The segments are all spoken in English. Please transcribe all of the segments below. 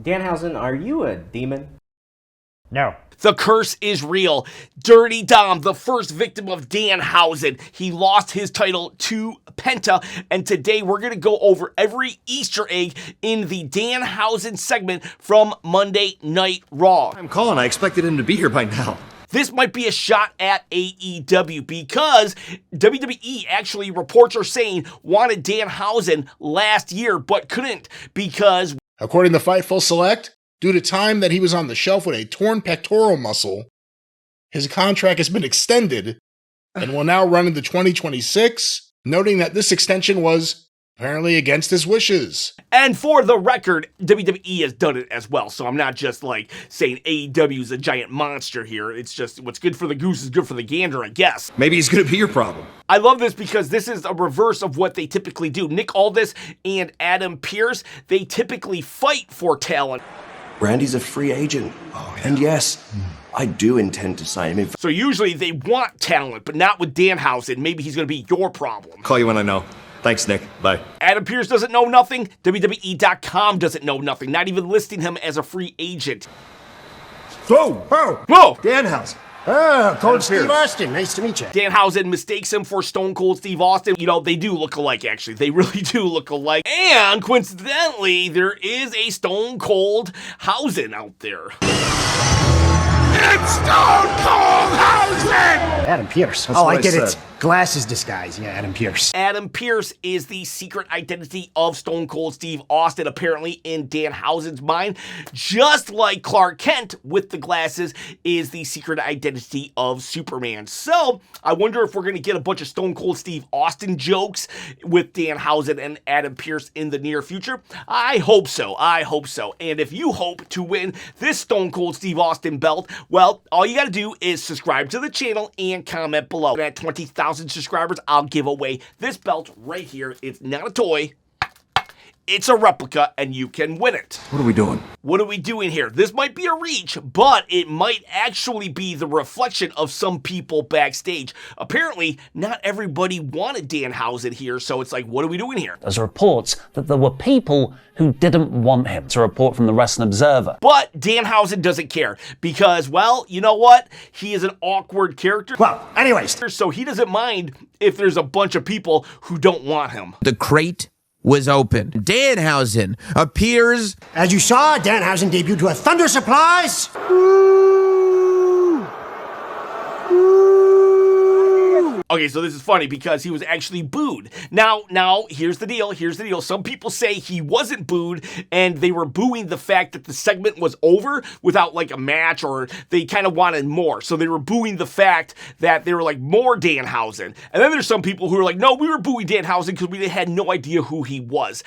Danhausen, are you a demon? No. The curse is real. Dirty Dom, the first victim of Danhausen. He lost his title to Penta, and today we're going to go over every Easter egg in the Danhausen segment from Monday Night Raw. I'm calling. I expected him to be here by now. This might be a shot at AEW because WWE actually, reports are saying, wanted Danhausen last year but couldn't because, according to Fightful Select, due to time that he was on the shelf with a torn pectoral muscle, his contract has been extended and will now run into 2026, noting that this extension was apparently against his wishes. And for the record, WWE has done it as well, so I'm not just like saying AEW is a giant monster here. It's just what's good for the goose is good for the gander, I guess. Maybe he's going to be your problem. I love this because this is a reverse of what they typically do. Nick Aldis and Adam Pearce, they typically fight for talent. Randy's a free agent. And yes, I do intend to sign him. So usually they want talent, but not with Danhausen. Maybe he's going to be your problem. Call you when I know. Thanks, Nick. Bye. Adam Pearce doesn't know nothing. WWE.com doesn't know nothing. Not even listing him as a free agent. Whoa! Whoa! Danhausen. Oh, Cold Steve Austin. Nice to meet you. Danhausen mistakes him for Stone Cold Steve Austin. You know, they do look alike, actually. They really do look alike. And coincidentally, there is a Stone Cold Hausen out there. It's Stone Cold Hausen! Adam Pearce. That's Oh, what I get I it. said. Glasses disguise. Yeah, Adam Pearce. Adam Pearce is the secret identity of Stone Cold Steve Austin, apparently in Danhausen's mind. Just like Clark Kent with the glasses is the secret identity of Superman. So, I wonder if we're going to get a bunch of Stone Cold Steve Austin jokes with Danhausen and Adam Pearce in the near future. I hope so. I hope so. And if you hope to win this Stone Cold Steve Austin belt, well, all you got to do is subscribe to the channel and comment below. And at 20,000 subscribers, I'll give away this belt right here. It's not a toy. It's a replica, and you can win it. What are we doing? What are we doing here? This might be a reach, but it might actually be the reflection of some people backstage. Apparently, not everybody wanted Danhausen here, so it's like, what are we doing here? There's reports that there were people who didn't want him. It's a report from the Wrestling Observer. But Danhausen doesn't care because, well, you know what? He is an awkward character. Well, anyways. So he doesn't mind if there's a bunch of people who don't want him. The crate was open. Danhausen appears. As you saw, Danhausen debuted to a thunderous applause. Okay, so this is funny because he was actually booed. Now, here's the deal. Some people say he wasn't booed and they were booing the fact that the segment was over without like a match, or they kind of wanted more. So they were booing the fact that they were like, more Danhausen. And then there's some people who are like, no, we were booing Danhausen because we had no idea who he was.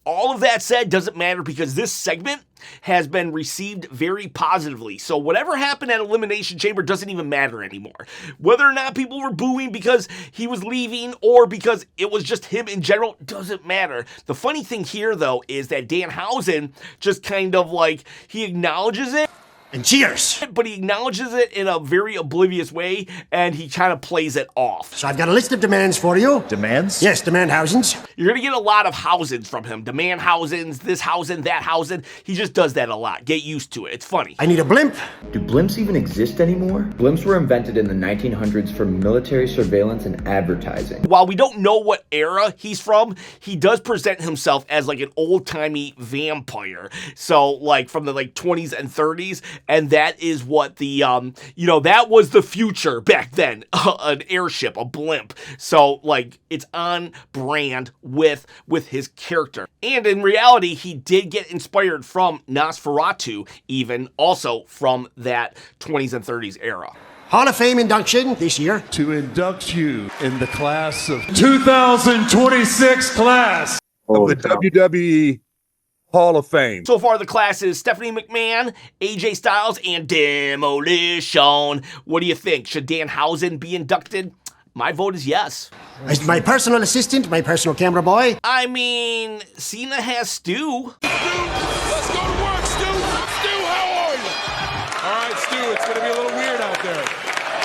All of that said doesn't matter because this segment has been received very positively. So whatever happened at Elimination Chamber doesn't even matter anymore. Whether or not people were booing because he was leaving or because it was just him in general doesn't matter. The funny thing here, though, is that Danhausen just kind of like, he acknowledges it. And cheers. But he acknowledges it in a very oblivious way, and he kind of plays it off. So I've got a list of demands for you. Demands? Yes, Demandhausens. You're going to get a lot of Hausens from him. Demandhausens, this Hausen, that Hausen. He just does that a lot. Get used to it. It's funny. I need a blimp. Do blimps even exist anymore? Blimps were invented in the 1900s for military surveillance and advertising. While we don't know what era he's from, he does present himself as like an old-timey vampire. So like from the like 20s and 30s. And that is what the, that was the future back then, an airship, a blimp. So, like, it's on brand with his character. And in reality, he did get inspired from Nosferatu, even also from that 20s and 30s era. Hall of Fame induction this year. To induct you in the class of 2026 class of the WWE Hall of Fame. So far, the class is Stephanie McMahon, AJ Styles, and Demolition. What do you think? Should Danhausen be inducted? My vote is yes. As my personal assistant, my personal camera boy. I mean, Cena has Stu. Stu, let's go to work, Stu. Stu, how are you? All right, Stu, it's going to be a little weird out there.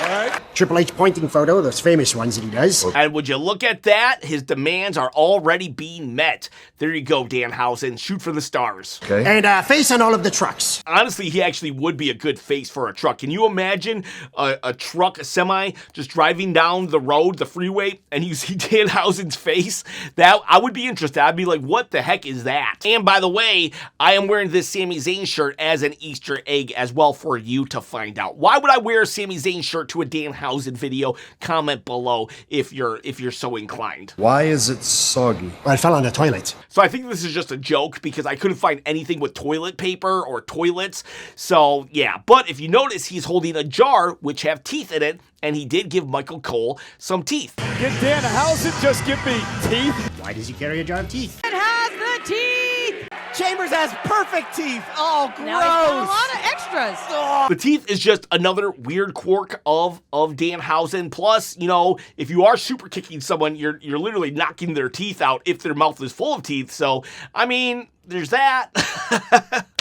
All right? Triple H pointing photo, those famous ones that he does. And would you look at that? His demands are already being met. There you go, Danhausen. Shoot for the stars. Okay. And face on all of the trucks. Honestly, he actually would be a good face for a truck. Can you imagine a truck, a semi, just driving down the road, the freeway, and you see Danhausen's face? That I would be interested. I'd be like, what the heck is that? And by the way, I am wearing this Sami Zayn shirt as an Easter egg as well for you to find out. Why would I wear a Sami Zayn shirt to a Danhausen video? Comment below if you're so inclined. Why is it soggy? Well, it fell on the toilet. So I think this is just a joke because I couldn't find anything with toilet paper or toilets. So yeah, but if you notice, he's holding a jar which have teeth in it, and he did give Michael Cole some teeth. Get Danhausen, just give me teeth. Why does he carry a jar of teeth? It has the teeth! Chambers has perfect teeth. Oh, gross. Now he's got a lot of extras. The teeth is just another weird quirk of Danhausen. Plus, you know, if you are super kicking someone, you're literally knocking their teeth out if their mouth is full of teeth. So, I mean, there's that.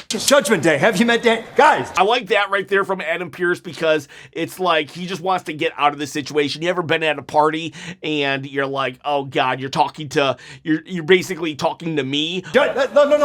Judgment Day. Have you met Dan? Guys. I like that right there from Adam Pearce because it's like he just wants to get out of this situation. You ever been at a party and you're like, oh God, you're basically talking to me. No,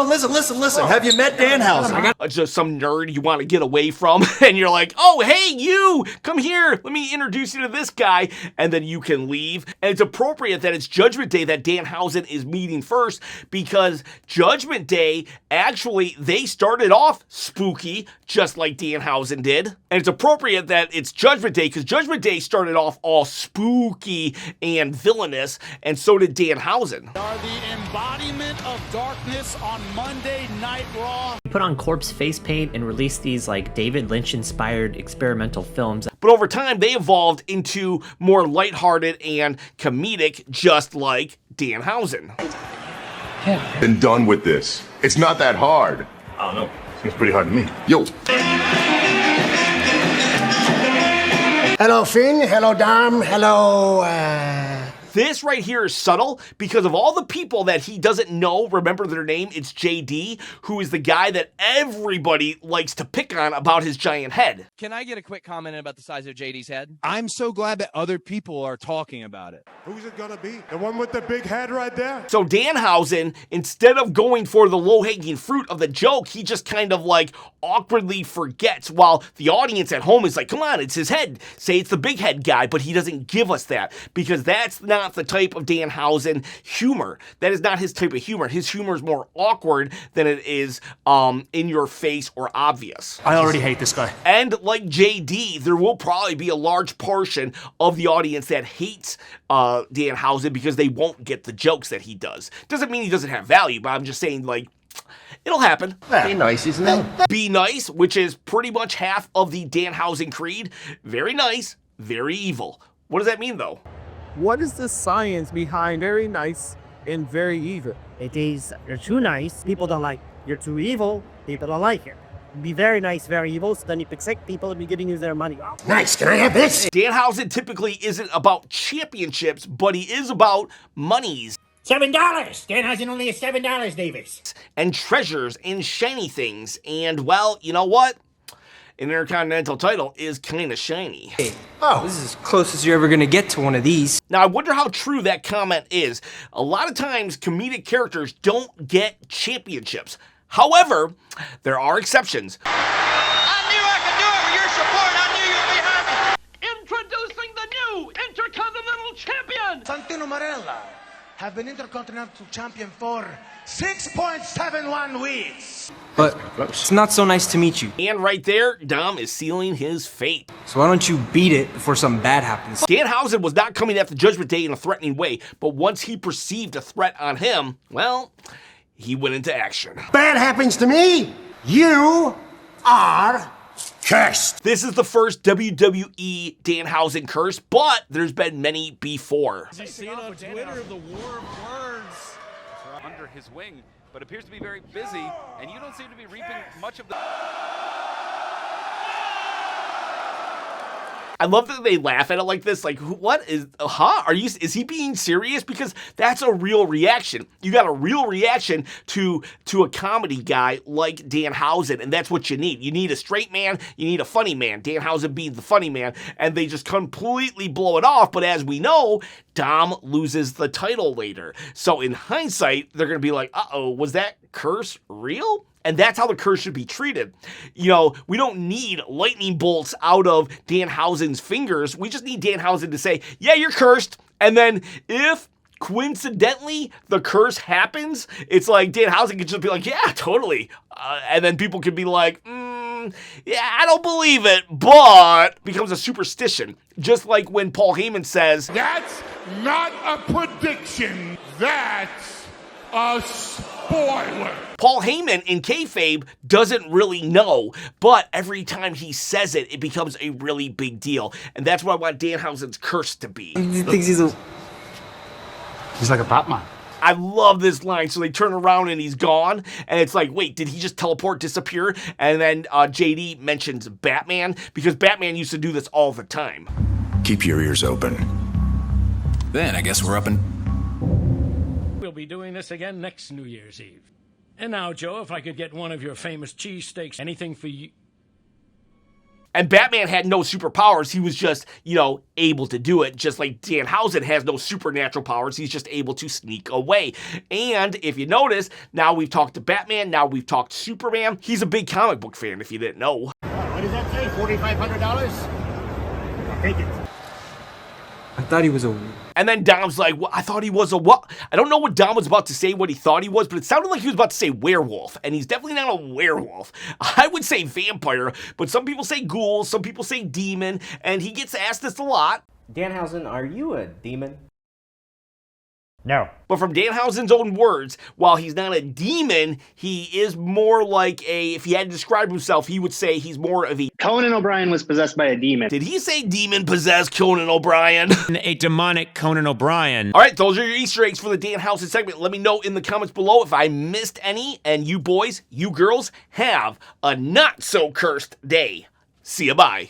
listen. Have you met Danhausen? Just some nerd you want to get away from, and you're like, oh, hey, you, come here. Let me introduce you to this guy, and then you can leave. And it's appropriate that it's Judgment Day that Danhausen is meeting first because Judgment Day, actually, they started off spooky, just like Danhausen did. And it's appropriate that it's Judgment Day because Judgment Day started off all spooky and villainous, and so did Danhausen. Are the embodiment of darkness on Monday Night Raw. Put on corpse face paint and release these like David Lynch inspired experimental films. But over time, they evolved into more lighthearted and comedic, just like Danhausen. Been done with this. It's not that hard. I don't know. Seems pretty hard to me. Yo. Hello, Finn. Hello, Dom. Hello, This right here is subtle because of all the people that he doesn't know, remember their name, it's JD, who is the guy that everybody likes to pick on about his giant head. Can I get a quick comment about the size of JD's head? I'm so glad that other people are talking about it. Who's it gonna be? The one with the big head right there? So Danhausen, instead of going for the low-hanging fruit of the joke, he just kind of like awkwardly forgets while the audience at home is like, come on, it's his head. Say it's the big head guy, but he doesn't give us that because that's not the type of Danhausen humor. That is not his type of humor. His humor is more awkward than it is in your face or obvious. I already hate this guy. And like JD, there will probably be a large portion of the audience that hates Danhausen because they won't get the jokes that he does. Doesn't mean he doesn't have value, but I'm just saying, like, it'll happen. Be nice, isn't it? Be nice, which is pretty much half of the Danhausen creed. Very nice, very evil. What does that mean, though? What is the science behind very nice and very evil? It is, you're too nice, people don't like. You're too evil, people don't like it. Be very nice, very evil, so then you pick sick people and be giving you their money. Nice, can I have this? Danhausen typically isn't about championships, but he is about monies. $7! Danhausen only is $7, Davis. And treasures and shiny things. And, well, you know what? An Intercontinental title is kind of shiny. Hey, this is as close as you're ever going to get to one of these. Now, I wonder how true that comment is. A lot of times, comedic characters don't get championships. However, there are exceptions. I knew I could do it with your support. I knew you'd be happy. Introducing the new Intercontinental Champion. Santino Marella have been Intercontinental Champion for 6.71 weeks. But it's not so nice to meet you. And right there, Dom is sealing his fate. So why don't you beat it before something bad happens? Danhausen was not coming after Judgment Day in a threatening way, but once he perceived a threat on him, well, he went into action. Bad happens to me, you are cursed. This is the first WWE Danhausen curse, but there's been many before. As you see on Twitter, the war of words under his wing, but appears to be very busy, and you don't seem to be reaping much of the... I love that they laugh at it like this. Like, what is, is he being serious? Because that's a real reaction. You got a real reaction to a comedy guy like Danhausen, and that's what you need. You need a straight man, you need a funny man. Danhausen being the funny man, and they just completely blow it off. But as we know, Dom loses the title later. So in hindsight, they're going to be like, uh-oh, was that curse real? And that's how the curse should be treated. You know, we don't need lightning bolts out of Danhausen's fingers. We just need Danhausen to say, yeah, you're cursed. And then if coincidentally the curse happens, it's like Danhausen can just be like, yeah, totally. And then people can be like, yeah, I don't believe it, but becomes a superstition. Just like when Paul Heyman says, That's not a prediction. That's a spoiler. Paul Heyman in kayfabe doesn't really know, but every time he says it, it becomes a really big deal. And that's what I want Danhausen's curse to be. He thinks he's like a Batman. I love this line. So they turn around and he's gone. And it's like, wait, did he just teleport, disappear? And then JD mentions Batman, because Batman used to do this all the time. Keep your ears open. Then I guess we're up and... We'll be doing this again next New Year's Eve. And now, Joe, if I could get one of your famous cheesesteaks, anything for you. And Batman had no superpowers. He was just, you know, able to do it. Just like Danhausen has no supernatural powers. He's just able to sneak away. And if you notice, now we've talked to Batman. Now we've talked Superman. He's a big comic book fan, if you didn't know. What does that say? $4,500? I'll take it. I thought he was a... And then Dom's like, well, I thought he was a what? I don't know what Dom was about to say, what he thought he was, but it sounded like he was about to say werewolf, and he's definitely not a werewolf. I would say vampire, but some people say ghoul, some people say demon, and he gets asked this a lot. Danhausen, are you a demon? No. But from Danhausen's own words, while he's not a demon, he is more like a, if he had to describe himself, he would say he's more of a... Conan O'Brien was possessed by a demon. Did he say demon-possessed Conan O'Brien? A demonic Conan O'Brien. All right, those are your Easter eggs for the Danhausen segment. Let me know in the comments below if I missed any, and you boys, you girls, have a not-so-cursed day. See ya, bye.